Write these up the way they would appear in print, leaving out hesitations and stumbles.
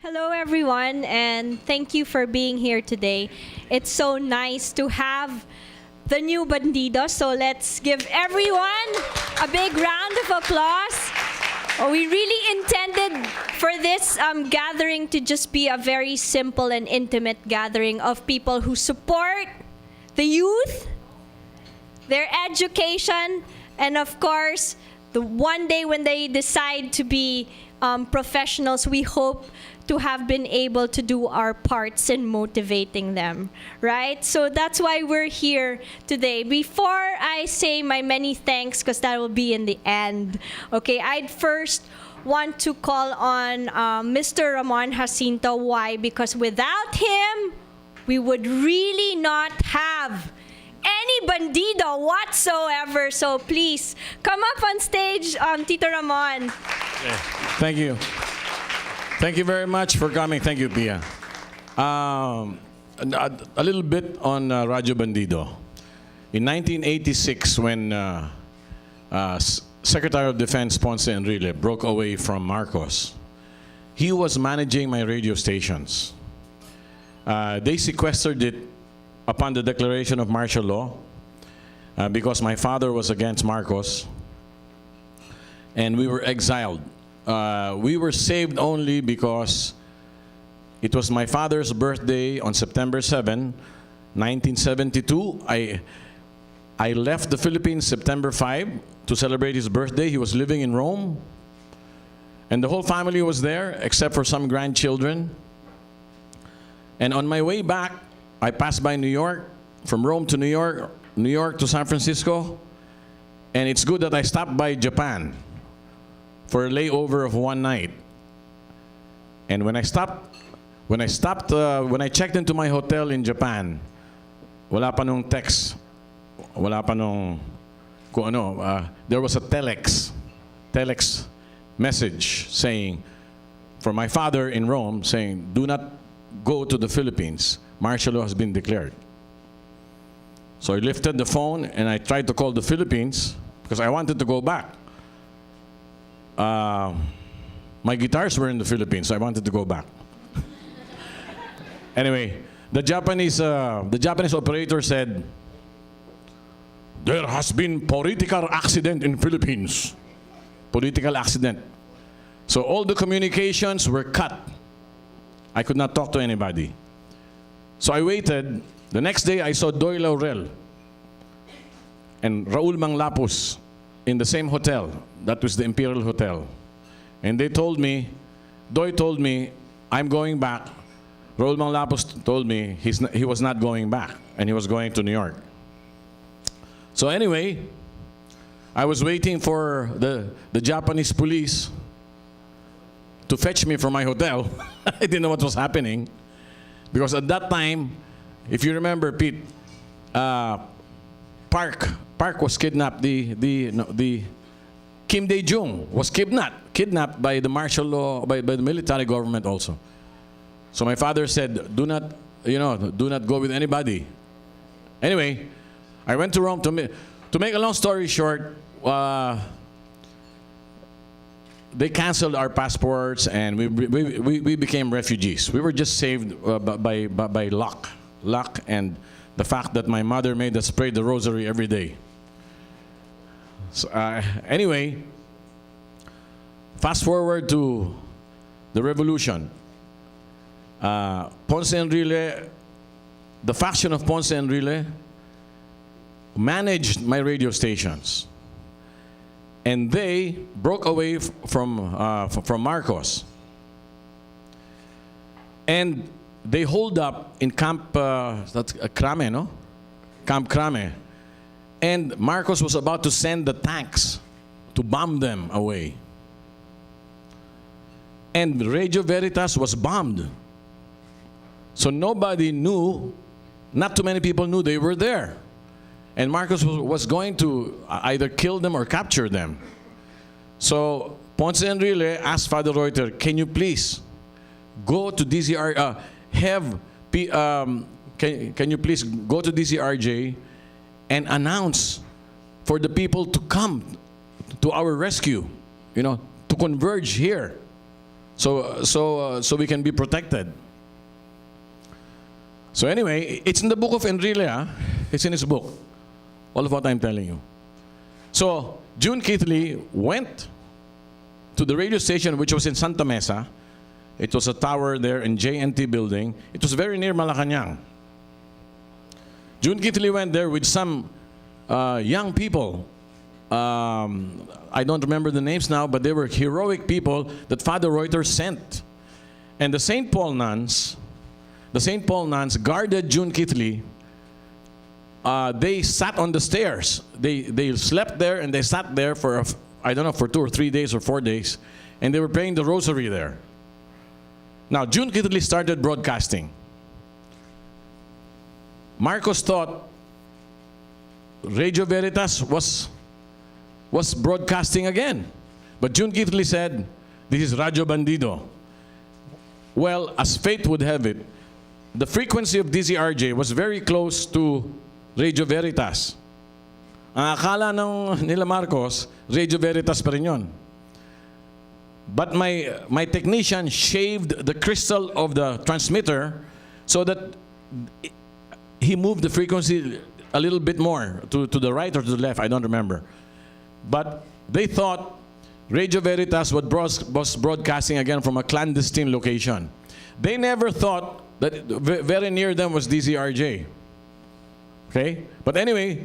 Hello, everyone, and thank you for being here today. It's so nice to have the new Bandidos, so let's give everyone a big round of applause. We really intended for this gathering to just be a very simple and intimate gathering of people who support the youth, their education, and of course, the one day when they decide to be professionals, we hope to have been able to do our parts in motivating them, right? So that's why we're here today. Before I say my many thanks, because that will be in the end, okay, I'd first want to call on Mr. Ramon Jacinto. Why? Because without him, we would really not have any bandido whatsoever. So please, come up on stage, Tito Ramon. Okay. Thank you. Thank you very much for coming. Thank you, Pia. A little bit on Radyo Bandido. In 1986, when Secretary of Defense Ponce Enrile broke away from Marcos, he was managing my radio stations. They sequestered it upon the declaration of martial law because my father was against Marcos, and we were exiled. We were saved only because it was my father's birthday on September 7, 1972. I left the Philippines September 5 to celebrate his birthday. He was living in Rome, and the whole family was there except for some grandchildren. And on my way back, I passed by New York, from Rome to New York, New York to San Francisco, and it's good that I stopped by Japan for a layover of one night. And when I checked into my hotel in Japan, wala pa nung text, wala pa nung kung ano, there was a telex message saying, for my father in Rome, saying, do not go to the Philippines. Martial law has been declared. So I lifted the phone and I tried to call the Philippines because I wanted to go back. My guitars were in the Philippines, so I wanted to go back. Anyway, the Japanese operator said, there has been political accident in Philippines. Political accident. So all the communications were cut. I could not talk to anybody. So I waited. The next day, I saw Doy Laurel and Raul Manglapus in the same hotel. That was the Imperial Hotel. And they told me, Doy told me, I'm going back. Raul Manglapus told me he was not going back, and he was going to New York. So anyway, I was waiting for the Japanese police to fetch me from my hotel. I didn't know what was happening. Because at that time, if you remember, Pete, Park was kidnapped. The Kim Dae-jung was kidnapped by the martial law, by the military government also. So my father said, do not go with anybody. Anyway, I went to Rome. To make a long story short, they canceled our passports, and we became refugees. We were just saved by luck, and the fact that my mother made us pray the rosary every day. So, anyway, fast forward to the revolution. Ponce Enrile, the faction of Ponce Enrile, managed my radio stations. And they broke away from Marcos. And they holed up in Camp Crame, no? Camp Crame. And Marcos was about to send the tanks to bomb them away. And Radio Veritas was bombed. So nobody knew, not too many people knew they were there. And Marcos was going to either kill them or capture them. So Ponce Enrile asked Father Reuter, can you please go to DZR, can you please go to DZRJ and announce for the people to come to our rescue, to converge here. so we can be protected. So anyway, it's in the book of Enrile. It's in his book. All of what I'm telling you. So June Keithley went to the radio station, which was in Santa Mesa. It was a tower there in JNT building. It was very near Malacanang. June Keithley went there with some young people. I don't remember the names now, but they were heroic people that Father Reuters sent. And the St. Paul nuns guarded June Keithley. They sat on the stairs. They slept there and they sat there for, I don't know, for 2 or 3 days or 4 days. And they were praying the rosary there. Now, June Keithley started broadcasting. Marcos thought Radio Veritas was broadcasting again. But June Keithley said, this is Radio Bandido. Well, as fate would have it, the frequency of DZRJ was very close to Radio Veritas. Ang akala nila Marcos, Radio Veritas pa rin yun. But my technician shaved the crystal of the transmitter so that he moved the frequency a little bit more to the right or to the left, I don't remember. But they thought Radio Veritas was broadcasting again from a clandestine location. They never thought that very near them was DZRJ. Okay? But anyway,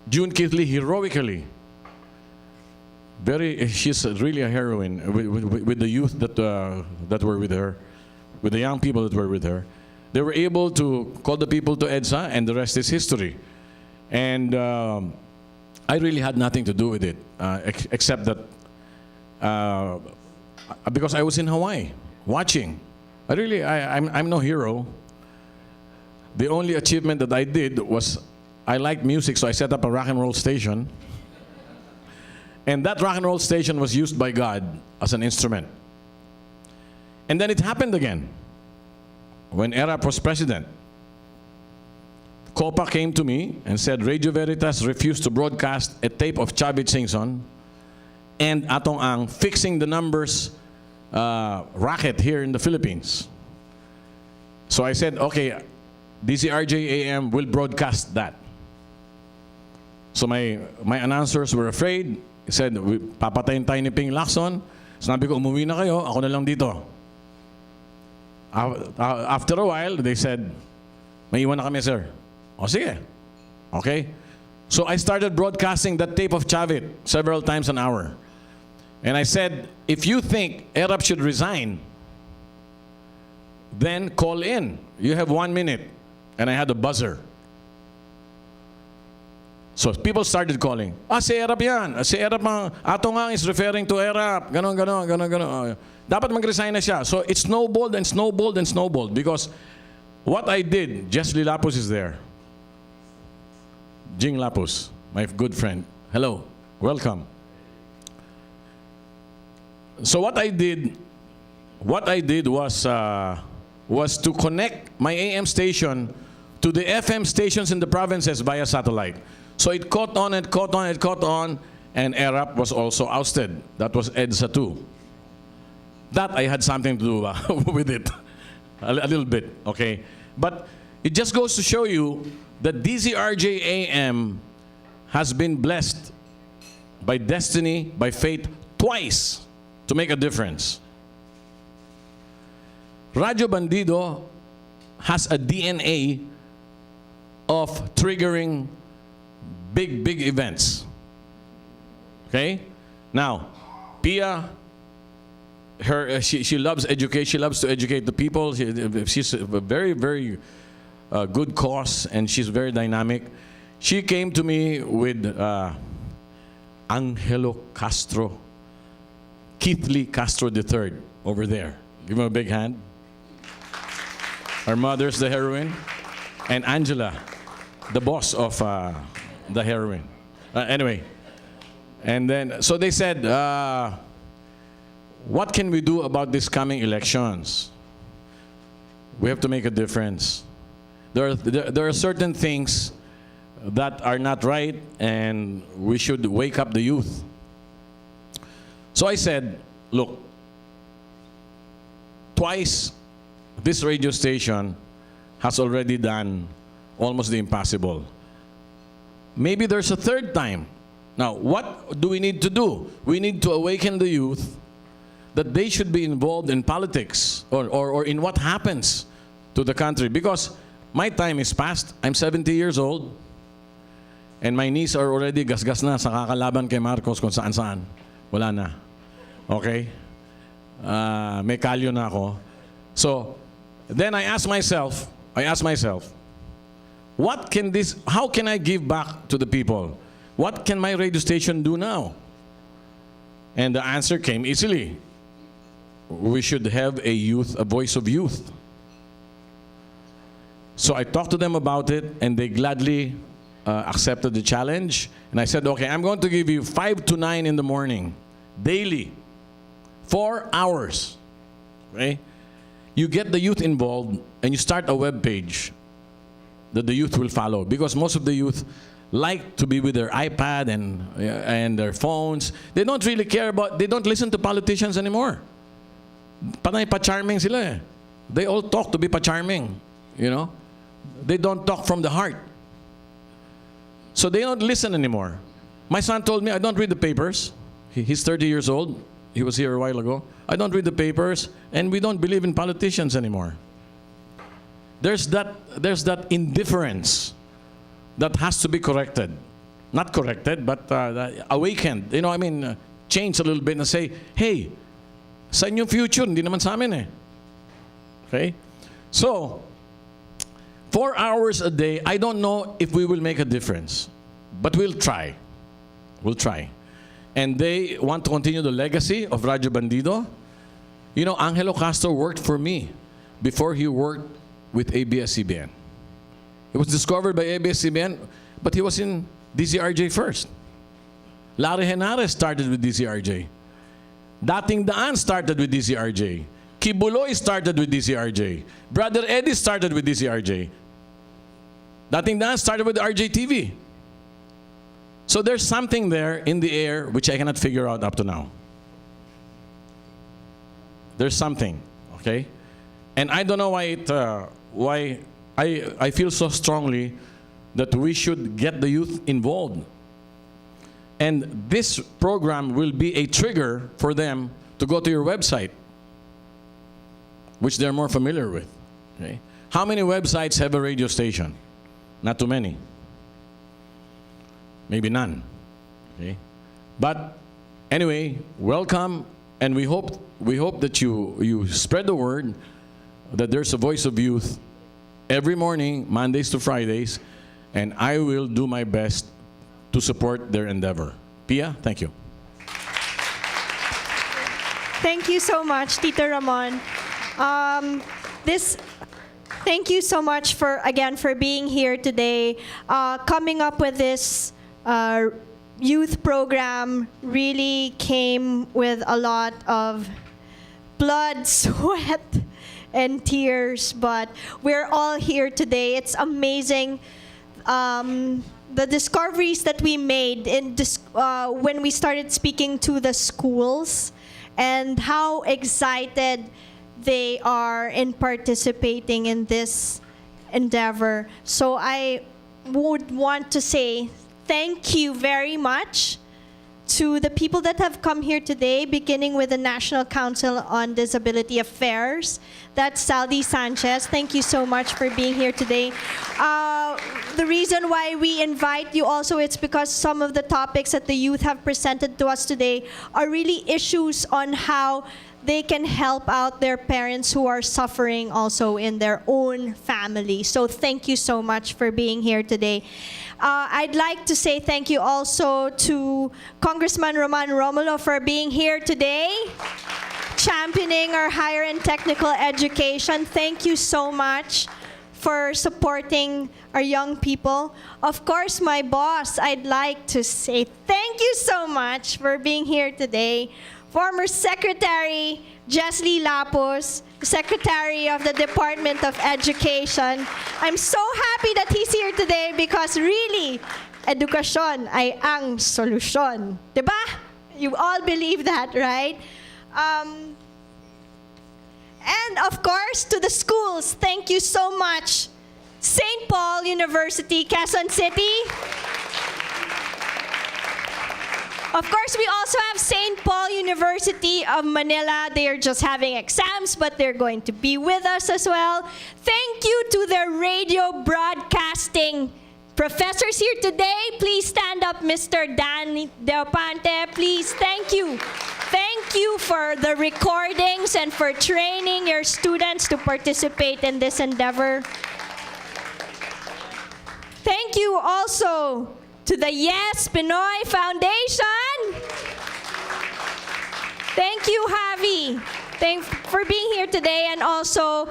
June Keithley heroically, she's really a heroine with the youth that were with her, with the young people that were with her. They were able to call the people to EDSA, and the rest is history. And I really had nothing to do with it, except that because I was in Hawaii watching. I'm no hero. The only achievement that I did was I liked music, so I set up a rock and roll station. And that rock and roll station was used by God as an instrument. And then it happened again. When Erap was president, Copa came to me and said, Radio Veritas refused to broadcast a tape of Chavit Singson and Atong Ang fixing the numbers racket here in the Philippines. So I said, okay, DZRJ AM will broadcast that. So my announcers were afraid. He said, papatayin tayo ni Ping Lacson. Sinabi ko, umuwi na kayo, ako na lang dito. After a while, they said, may iwan na kami, sir. O sige. Okay? So I started broadcasting that tape of Chavit several times an hour. And I said, if you think Erap should resign, then call in. You have 1 minute. And I had a buzzer. So people started calling. Si Erap yan. Si Erap, Atong Ang is referring to Erap. Ganon. Dapat mag-resign na siya. So it snowballed and snowballed and snowballed because what I did, Jesly Lapus is there. Jing Lapus, my good friend. Hello, welcome. So what I did was to connect my AM station to the FM stations in the provinces via satellite. So it caught on, and Erap was also ousted. That was EDSA 2. That I had something to do with it, a little bit, okay? But it just goes to show you that DZRJ AM has been blessed by destiny, by fate, twice to make a difference. Radio Bandido has a DNA of triggering big events. Okay? Now, Pia, she loves education. She loves to educate the people. She's a very good cause, and she's very dynamic. She came to me with Angelo Castro, Keithley Castro III, over there. Give him a big hand. Her mother's the heroine, and Angela, the boss of the heroine. Anyway, and then so they said, what can we do about these coming elections? We have to make a difference. There are certain things that are not right, and we should wake up the youth. So I said, look, twice this radio station has already done almost the impossible. Maybe there's a third time. Now, what do we need to do? We need to awaken the youth that they should be involved in politics or in what happens to the country. Because my time is past. I'm 70 years old. And my knees are already gasgas na sa kakalaban kay Marcos kung saan-saan. Wala na. Okay? May kalyo na ako. So, then I ask myself, how can I give back to the people? What can my radio station do now? And the answer came easily. We should have a voice of youth. So I talked to them about it, and they gladly accepted the challenge. And I said, okay, I'm going to give you 5 to 9 in the morning, daily, 4 hours. Okay? You get the youth involved, and you start a web page that the youth will follow. Because most of the youth like to be with their iPad and their phones. They don't really care about, they don't listen to politicians anymore. Panay pa-charming sila eh. They all talk to be pa-charming, you know. They don't talk from the heart. So they don't listen anymore. My son told me, I don't read the papers. He's 30 years old. He was here a while ago. I don't read the papers, and we don't believe in politicians anymore. There's that indifference that has to be corrected. Not corrected, but awakened. You know, I mean, change a little bit and say, hey, sa inyong future, hindi naman sa amin eh. Okay? So, 4 hours a day, I don't know if we will make a difference. But we'll try. We'll try. And they want to continue the legacy of Radyo Bandido. You know, Angelo Castro worked for me before he worked with ABS-CBN. It was discovered by ABS-CBN, but he was in DZRJ first. Larry Henares started with DZRJ. Dating Daan started with DZRJ. Kibuloy started with DZRJ. Brother Eddie started with DZRJ. Dating Daan started with RJTV. So there's something there in the air which I cannot figure out up to now. There's something, okay? And I don't know why I feel so strongly that we should get the youth involved. And this program will be a trigger for them to go to your website, which they're more familiar with. Okay? How many websites have a radio station? Not too many. Maybe none. Okay? But anyway, welcome, and we hope that you spread the word that there's a voice of youth every morning, Mondays to Fridays, and I will do my best to support their endeavor. Pia, thank you. Thank you so much, Tito Ramon. Thank you so much for being here today. Coming up with this youth program really came with a lot of blood, sweat, and tears, but we're all here today. It's amazing the discoveries that we made when we started speaking to the schools and how excited they are in participating in this endeavor. So I would want to say thank you very much to the people that have come here today, beginning with the National Council on Disability Affairs. That's Saldi Sanchez. Thank you so much for being here today. The reason why we invite you also, it's because some of the topics that the youth have presented to us today are really issues on how they can help out their parents who are suffering also in their own family. So thank you so much for being here today. I'd like to say thank you also to Congressman Roman Romulo for being here today, championing our higher and technical education. Thank you so much for supporting our young people. Of course, my boss, I'd like to say thank you so much for being here today. Former Secretary Jesly Lapos, Secretary of the Department of Education. I'm so happy that he's here today because really, edukasyon ay ang solusyon. Diba? You all believe that, right? And of course, to the schools, thank you so much. St. Paul University, Quezon City. Of course, we also have St. Paul University of Manila. They are just having exams, but they're going to be with us as well. Thank you to the radio broadcasting professors here today. Please stand up, Mr. Dan Deopante. Please, thank you. Thank you for the recordings and for training your students to participate in this endeavor. Thank you also to the Yes Pinoy Foundation. Thank you, Javi. Thanks for being here today. And also,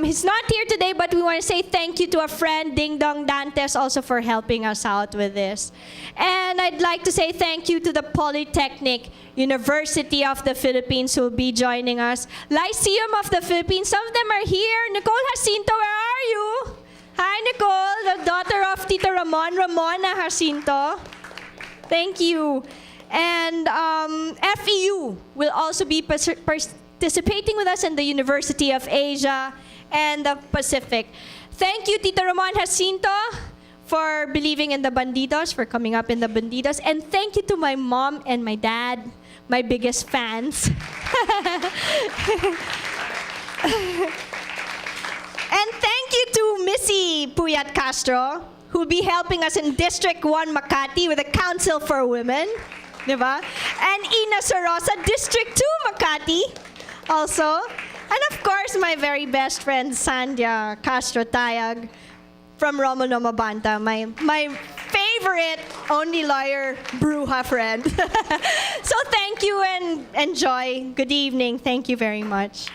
he's not here today, but we want to say thank you to a friend, Ding Dong Dantes, also for helping us out with this. And I'd like to say thank you to the Polytechnic University of the Philippines who will be joining us. Lyceum of the Philippines, some of them are here. Nicole Jacinto, where are you? Hi, Nicole, the daughter of Tito Ramona Jacinto. Thank you. And FEU will also be participating with us in the University of Asia and the Pacific. Thank you, Tito Ramon Jacinto, for believing in the Bandidos, for coming up in the Bandidos. And thank you to my mom and my dad, my biggest fans. And thank you to Missy Puyat Castro, who will be helping us in District 1 Makati with the Council for Women. Diba? And Ina Sorosa, District 2 Makati also. And of course, my very best friend, Sandhya Castro Tayag from Romulo Mabanta, my favorite only lawyer bruja friend. So thank you and enjoy. Good evening. Thank you very much.